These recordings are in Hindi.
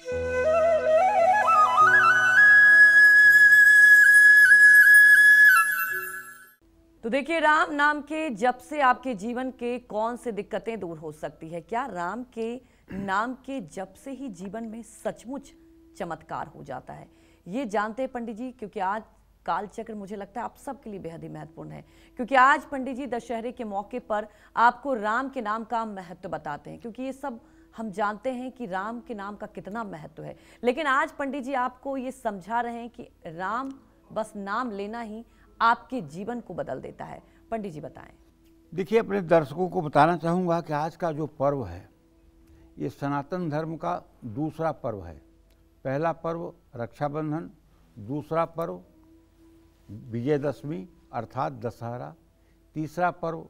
तो देखिए, राम नाम के जप से आपके जीवन के कौन से दिक्कतें दूर हो सकती है? क्या राम के नाम के जप से ही जीवन में सचमुच चमत्कार हो जाता है? ये जानते हैं पंडित जी, क्योंकि आज काल चक्र मुझे लगता है आप सबके लिए बेहद ही महत्वपूर्ण है, क्योंकि आज पंडित जी दशहरे के मौके पर आपको राम के नाम का महत्व बताते हैं, क्योंकि ये सब हम जानते हैं कि राम के नाम का कितना महत्व है। लेकिन आज पंडित जी आपको ये समझा रहे हैं कि राम बस नाम लेना ही आपके जीवन को बदल देता है। पंडित जी बताएं। देखिए, अपने दर्शकों को बताना चाहूँगा कि आज का जो पर्व है ये सनातन धर्म का दूसरा पर्व है। पहला पर्व रक्षाबंधन, दूसरा पर्व विजयदशमी अर्थात दशहरा, तीसरा पर्व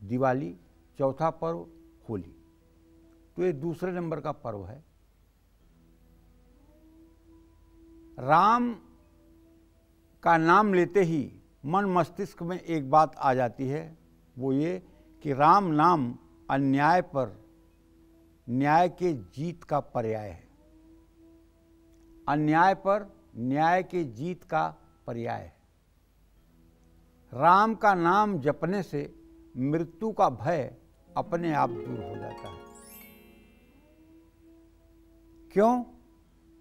दिवाली, चौथा पर्व होली। तो ये दूसरे नंबर का पर्व है। राम का नाम लेते ही मन मस्तिष्क में एक बात आ जाती है, वो ये कि राम नाम अन्याय पर न्याय के जीत का पर्याय है। अन्याय पर न्याय के जीत का पर्याय है। राम का नाम जपने से मृत्यु का भय अपने आप दूर हो जाता है। क्यों?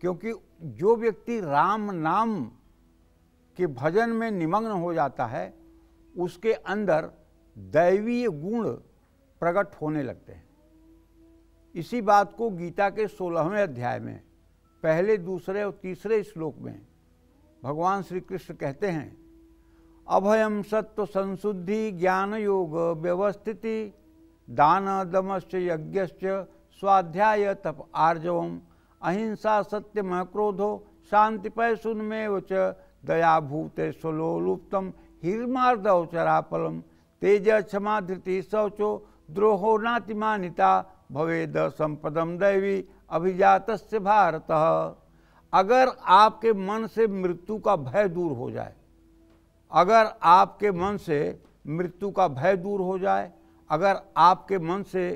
क्योंकि जो व्यक्ति राम नाम के भजन में निमग्न हो जाता है उसके अंदर दैवीय गुण प्रकट होने लगते हैं। इसी बात को गीता के 16वें अध्याय में पहले, दूसरे और तीसरे श्लोक में भगवान श्री कृष्ण कहते हैं, अभयम सत्व संशुद्धि ज्ञान योग व्यवस्थिति दान दमश्च यज्ञश्च स्वाध्याय तप आर्जवम अहिंसा सत्यम क्रोधो शांतिपैशुनमेव च दया भूते स्वलोलुप्तम हिर्मार्दवचरापलम तेज क्षमा धृति शौचो द्रोहो नातिमानिता भवेद संपदम दैवी अभिजातस्य भारत। अगर आपके मन से मृत्यु का भय दूर हो जाए, अगर आपके मन से मृत्यु का भय दूर हो जाए, अगर आपके मन से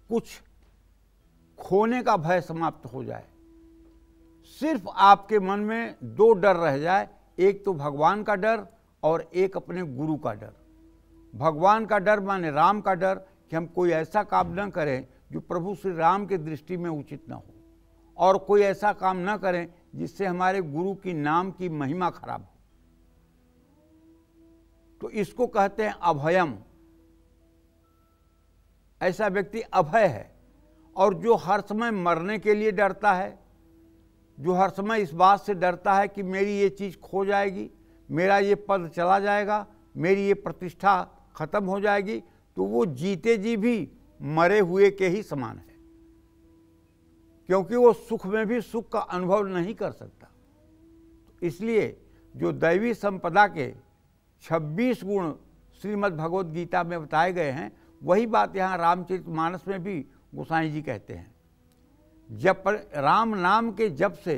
कुछ खोने का भय समाप्त हो जाए, सिर्फ आपके मन में दो डर रह जाए, एक तो भगवान का डर और एक अपने गुरु का डर। भगवान का डर माने राम का डर कि हम कोई ऐसा काम न करें जो प्रभु श्री राम की दृष्टि में उचित न हो, और कोई ऐसा काम न करें जिससे हमारे गुरु की नाम की महिमा खराब हो। तो इसको कहते हैं अभयम। ऐसा व्यक्ति अभय है। और जो हर समय मरने के लिए डरता है, जो हर समय इस बात से डरता है कि मेरी ये चीज़ खो जाएगी, मेरा ये पद चला जाएगा, मेरी ये प्रतिष्ठा खत्म हो जाएगी, तो वो जीते जी भी मरे हुए के ही समान है, क्योंकि वो सुख में भी सुख का अनुभव नहीं कर सकता। तो इसलिए जो दैवी संपदा के 26 गुण श्रीमद् भगवद गीता में बताए गए हैं, वही बात यहाँ रामचरितमानस में भी गोसाई जी कहते हैं। जब राम नाम के जप से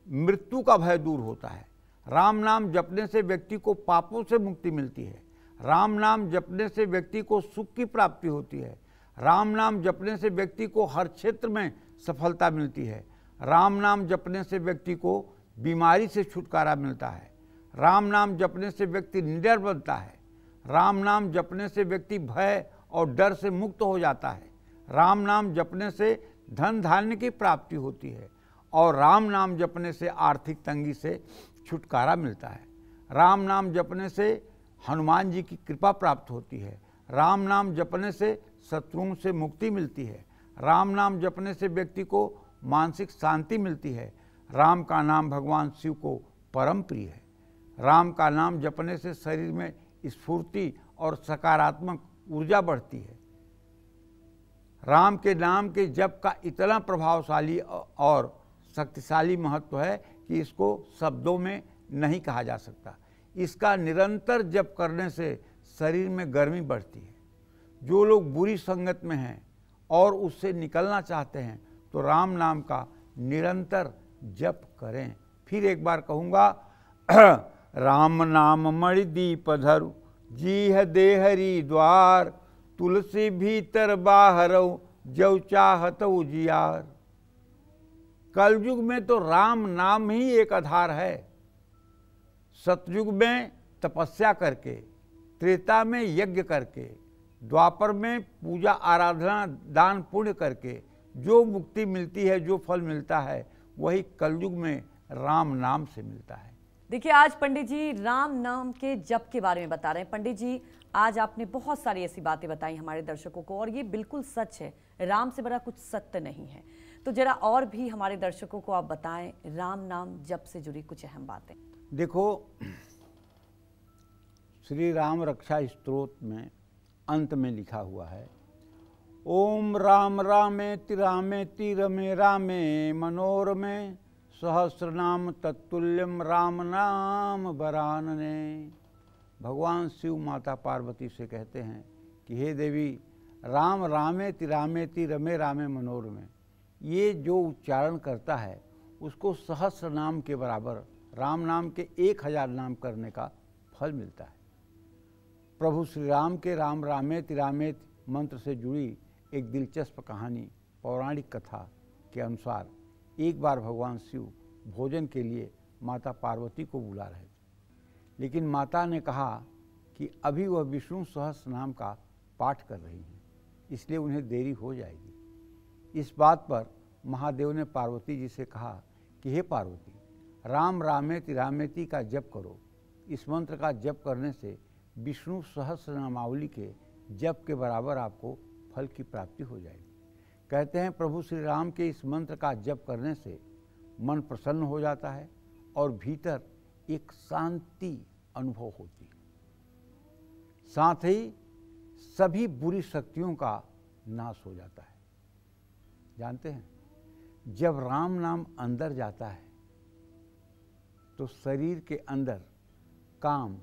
मृत्यु का भय दूर होता है, राम नाम जपने से व्यक्ति को पापों से मुक्ति मिलती है, राम नाम जपने से व्यक्ति को सुख की प्राप्ति होती है, राम नाम जपने से व्यक्ति को हर क्षेत्र में सफलता मिलती है, राम नाम जपने से व्यक्ति को बीमारी से छुटकारा मिलता है, राम नाम जपने से व्यक्ति निडर बनता है, राम नाम जपने से व्यक्ति भय और डर से मुक्त हो जाता है, राम नाम जपने से धन धान्य की प्राप्ति होती है, और राम नाम जपने से आर्थिक तंगी से छुटकारा मिलता है, राम नाम जपने से हनुमान जी की कृपा प्राप्त होती है, राम नाम जपने से शत्रुओं से मुक्ति मिलती है, राम नाम जपने से व्यक्ति को मानसिक शांति मिलती है, राम का नाम भगवान शिव को परम प्रिय है, राम का नाम जपने से शरीर में स्फूर्ति और सकारात्मक ऊर्जा बढ़ती है। राम के नाम के जप का इतना प्रभावशाली और शक्तिशाली महत्व है कि इसको शब्दों में नहीं कहा जा सकता। इसका निरंतर जप करने से शरीर में गर्मी बढ़ती है। जो लोग बुरी संगत में हैं और उससे निकलना चाहते हैं तो राम नाम का निरंतर जप करें। फिर एक बार कहूँगा, राम नाम मणि दीप धरु जीह देहरी द्वार, तुलसी भीतर बाहरऊ जौ चाहत उजियार। कलयुग में तो राम नाम ही एक आधार है। सतयुग में तपस्या करके, त्रेता में यज्ञ करके, द्वापर में पूजा आराधना दान पुण्य करके जो मुक्ति मिलती है, जो फल मिलता है, वही कलयुग में राम नाम से मिलता है। देखिए, आज पंडित जी राम नाम के जप के बारे में बता रहे हैं। पंडित जी, आज आपने बहुत सारी ऐसी बातें बताई हमारे दर्शकों को, और ये बिल्कुल सच है, राम से बड़ा कुछ सत्य नहीं है। तो जरा और भी हमारे दर्शकों को आप बताएं राम नाम जप से जुड़ी कुछ अहम बातें। देखो, श्री राम रक्षा स्तोत्र में अंत में लिखा हुआ है, ओम राम रामेति रामेति रमे रामे मनोरमे सहस्रनाम तत्तुल्यम राम नाम वरानने। भगवान शिव माता पार्वती से कहते हैं कि हे देवी, राम रामेति रामेति रमे रामे मनोरमे, ये जो उच्चारण करता है उसको सहस्र नाम के बराबर, राम नाम के 1000 नाम करने का फल मिलता है। प्रभु श्री राम के राम रामेति रामेति मंत्र से जुड़ी एक दिलचस्प कहानी, पौराणिक कथा के अनुसार, एक बार भगवान शिव भोजन के लिए माता पार्वती को बुला रहे थे, लेकिन माता ने कहा कि अभी वह विष्णु सहस्र नाम का पाठ कर रही हैं, इसलिए उन्हें देरी हो जाएगी। इस बात पर महादेव ने पार्वती जी से कहा कि हे पार्वती, राम रामेति रामेति का जप करो। इस मंत्र का जप करने से विष्णु सहस्र नामावली के जप के बराबर आपको फल की प्राप्ति हो जाएगी। कहते हैं प्रभु श्री राम के इस मंत्र का जप करने से मन प्रसन्न हो जाता है और भीतर एक शांति अनुभव होती है। साथ ही सभी बुरी शक्तियों का नाश हो जाता है। जानते हैं, जब राम नाम अंदर जाता है तो शरीर के अंदर काम,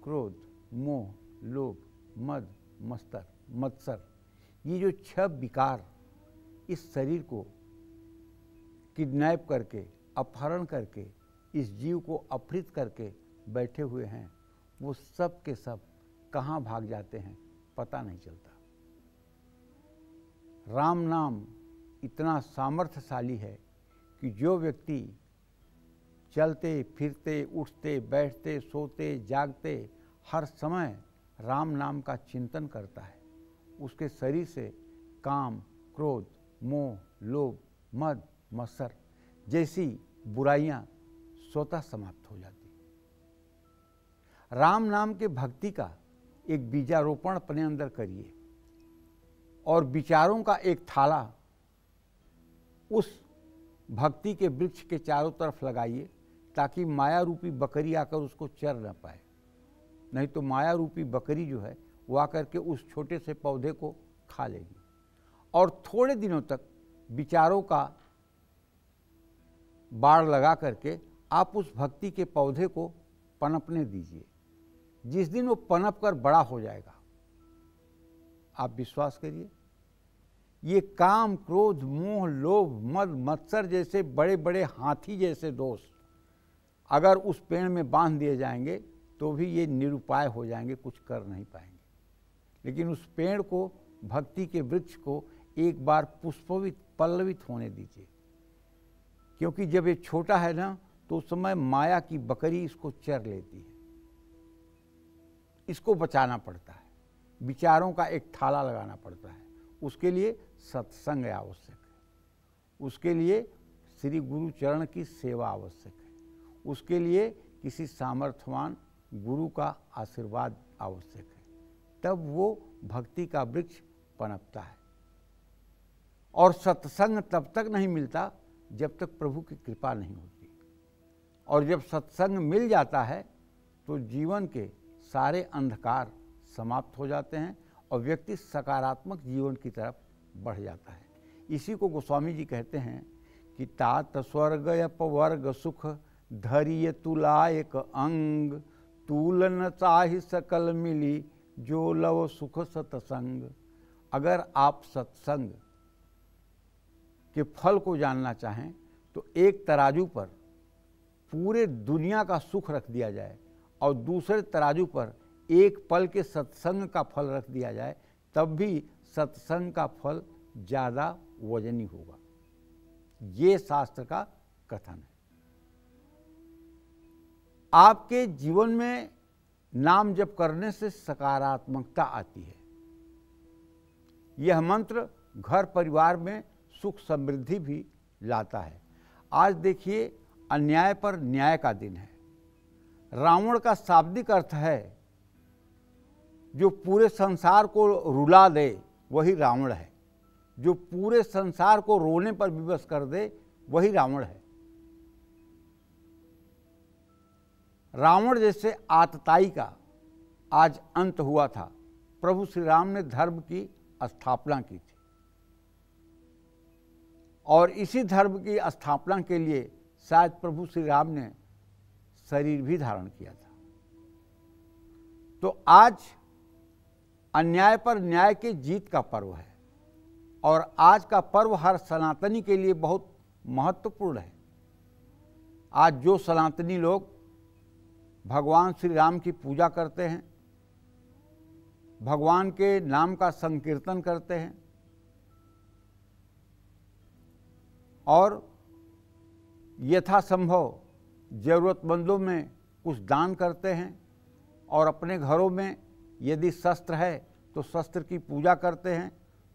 क्रोध, मोह, लोभ, मद, मत्सर, ये जो 6 विकार इस शरीर को किडनैप करके, अपहरण करके, इस जीव को अपहृत करके बैठे हुए हैं, वो सब के सब कहाँ भाग जाते हैं पता नहीं चलता। राम नाम इतना सामर्थ्यशाली है कि जो व्यक्ति चलते फिरते, उठते बैठते, सोते जागते हर समय राम नाम का चिंतन करता है, उसके शरीर से काम, क्रोध, मोह, लोभ, मद, मत्सर जैसी बुराइयां स्वतः समाप्त हो जाती। राम नाम के भक्ति का एक बीजारोपण अपने अंदर करिए और विचारों का एक थाला उस भक्ति के वृक्ष के चारों तरफ लगाइए, ताकि माया रूपी बकरी आकर उसको चर न पाए। नहीं तो माया रूपी बकरी जो है वो आकर के उस छोटे से पौधे को खा लेगी, और थोड़े दिनों तक विचारों का बाड़ लगा करके आप उस भक्ति के पौधे को पनपने दीजिए। जिस दिन वो पनप कर बड़ा हो जाएगा, आप विश्वास करिए, ये काम, क्रोध, मोह, लोभ, मद, मत्सर जैसे बड़े बड़े हाथी जैसे दोष अगर उस पेड़ में बांध दिए जाएंगे तो भी ये निरुपाय हो जाएंगे, कुछ कर नहीं पाएंगे। लेकिन उस पेड़ को, भक्ति के वृक्ष को एक बार पुष्पित, पल्लवित होने दीजिए, क्योंकि जब ये छोटा है ना तो उस समय माया की बकरी इसको चर लेती है। इसको बचाना पड़ता है, विचारों का एक थाला लगाना पड़ता है। उसके लिए सत्संग आवश्यक है, उसके लिए श्री गुरु चरण की सेवा आवश्यक है, उसके लिए किसी सामर्थ्यवान गुरु का आशीर्वाद आवश्यक है, तब वो भक्ति का वृक्ष पनपता है। और सत्संग तब तक नहीं मिलता जब तक प्रभु की कृपा नहीं होती, और जब सत्संग मिल जाता है तो जीवन के सारे अंधकार समाप्त हो जाते हैं और व्यक्ति सकारात्मक जीवन की तरफ बढ़ जाता है। इसी को गोस्वामी जी कहते हैं कि तात स्वर्ग अपवर्ग सुख धरिय तुला एक अंग, तूलन चाहि सकल मिली जो लव सुख सत्संग। अगर आप सत्संग के फल को जानना चाहें तो एक तराजू पर पूरे दुनिया का सुख रख दिया जाए और दूसरे तराजू पर एक पल के सत्संग का फल रख दिया जाए, तब भी सत्संग का फल ज़्यादा वजनी होगा। ये शास्त्र का कथन है। आपके जीवन में नाम जप करने से सकारात्मकता आती है। यह मंत्र घर परिवार में सुख समृद्धि भी लाता है। आज देखिए, अन्याय पर न्याय का दिन है। रावण का शाब्दिक अर्थ है जो पूरे संसार को रुला दे, वही रावण है। जो पूरे संसार को रोने पर विवश कर दे, वही रावण है। रावण जैसे आतताई का आज अंत हुआ था। प्रभु श्री राम ने धर्म की स्थापना की थी और इसी धर्म की स्थापना के लिए शायद प्रभु श्री राम ने शरीर भी धारण किया था। तो आज अन्याय पर न्याय की जीत का पर्व है और आज का पर्व हर सनातनी के लिए बहुत महत्वपूर्ण है। आज जो सनातनी लोग भगवान श्री राम की पूजा करते हैं, भगवान के नाम का संकीर्तन करते हैं और यथासंभव जरूरतमंदों में कुछ दान करते हैं और अपने घरों में यदि शस्त्र है तो शस्त्र की पूजा करते हैं,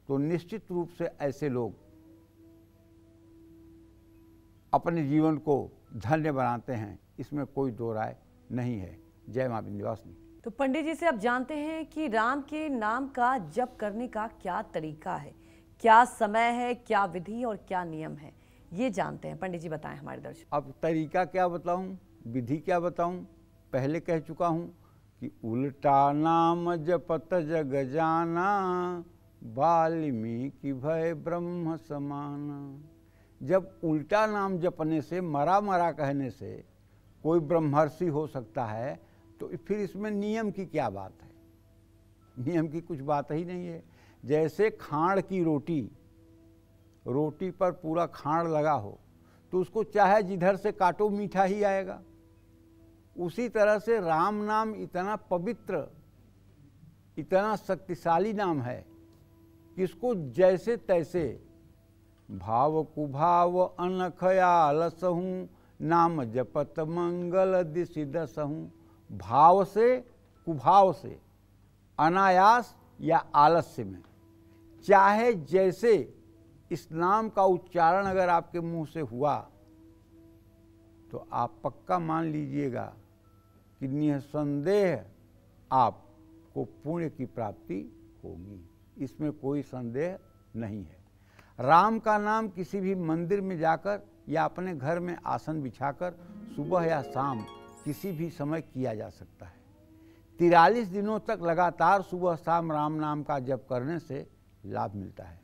तो निश्चित रूप से ऐसे लोग अपने जीवन को धन्य बनाते हैं। इसमें कोई दो राय नहीं है। जय मां विंध्यवासिनी। तो पंडित जी से आप जानते हैं कि राम के नाम का जप करने का क्या तरीका है, क्या समय है, क्या विधि और क्या नियम है, ये जानते हैं। पंडित जी बताएं हमारे दर्शक। अब तरीका क्या बताऊं, विधि क्या बताऊं। पहले कह चुका हूं कि उल्टा नाम जपत जग जाना, वाल्मीकि भय ब्रह्म समाना। जब उल्टा नाम जपने से, मरा मरा कहने से कोई ब्रह्मर्षि हो सकता है, तो फिर इसमें नियम की क्या बात है। नियम की कुछ बात ही नहीं है। जैसे खांड की रोटी पर पूरा खांड लगा हो तो उसको चाहे जिधर से काटो मीठा ही आएगा। उसी तरह से राम नाम इतना पवित्र, इतना शक्तिशाली नाम है कि इसको जैसे तैसे भाव कुभाव अनखयालसहूँ, नाम जपत मंगल दिशि दसहूँ। भाव से, कुभाव से, अनायास या आलस्य में, चाहे जैसे इस नाम का उच्चारण अगर आपके मुंह से हुआ तो आप पक्का मान लीजिएगा कि निसंदेह आपको पुण्य की प्राप्ति होगी। इसमें कोई संदेह नहीं है। राम का नाम किसी भी मंदिर में जाकर या अपने घर में आसन बिछाकर सुबह या शाम किसी भी समय किया जा सकता है। 43 दिनों तक लगातार सुबह शाम राम नाम का जप करने से लाभ मिलता है।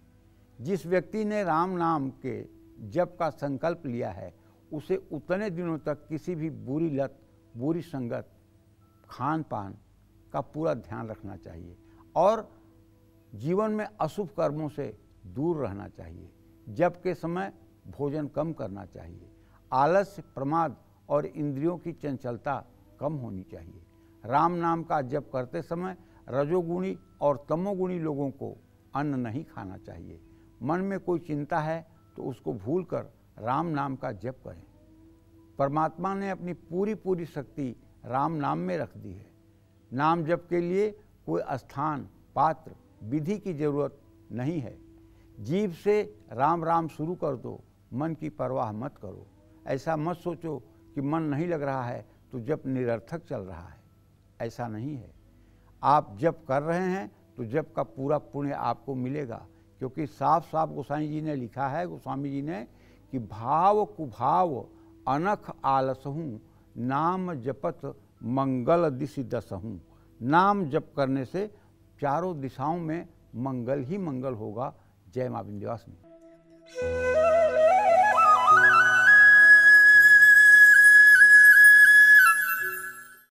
जिस व्यक्ति ने राम नाम के जप का संकल्प लिया है, उसे उतने दिनों तक किसी भी बुरी लत, बुरी संगत, खान पान का पूरा ध्यान रखना चाहिए और जीवन में अशुभ कर्मों से दूर रहना चाहिए। जप के समय भोजन कम करना चाहिए। आलस्य, प्रमाद और इंद्रियों की चंचलता कम होनी चाहिए। राम नाम का जप करते समय रजोगुणी और तमोगुणी लोगों को अन्न नहीं खाना चाहिए। मन में कोई चिंता है तो उसको भूलकर राम नाम का जप करें। परमात्मा ने अपनी पूरी शक्ति राम नाम में रख दी है। नाम जप के लिए कोई स्थान, पात्र, विधि की जरूरत नहीं है। जीभ से राम राम शुरू कर दो, मन की परवाह मत करो। ऐसा मत सोचो कि मन नहीं लग रहा है तो जप निरर्थक चल रहा है। ऐसा नहीं है। आप जप कर रहे हैं तो जप का पूरा पुण्य आपको मिलेगा, क्योंकि साफ साफ गोसाई जी ने लिखा है, गोस्वामी जी ने, कि भाव कुभाव अनख आलसहूँ, नाम जपत मंगल दिशि दसहूँ। नाम जप करने से चारों दिशाओं में मंगल ही मंगल होगा। जय मां विंध्यवासिनी।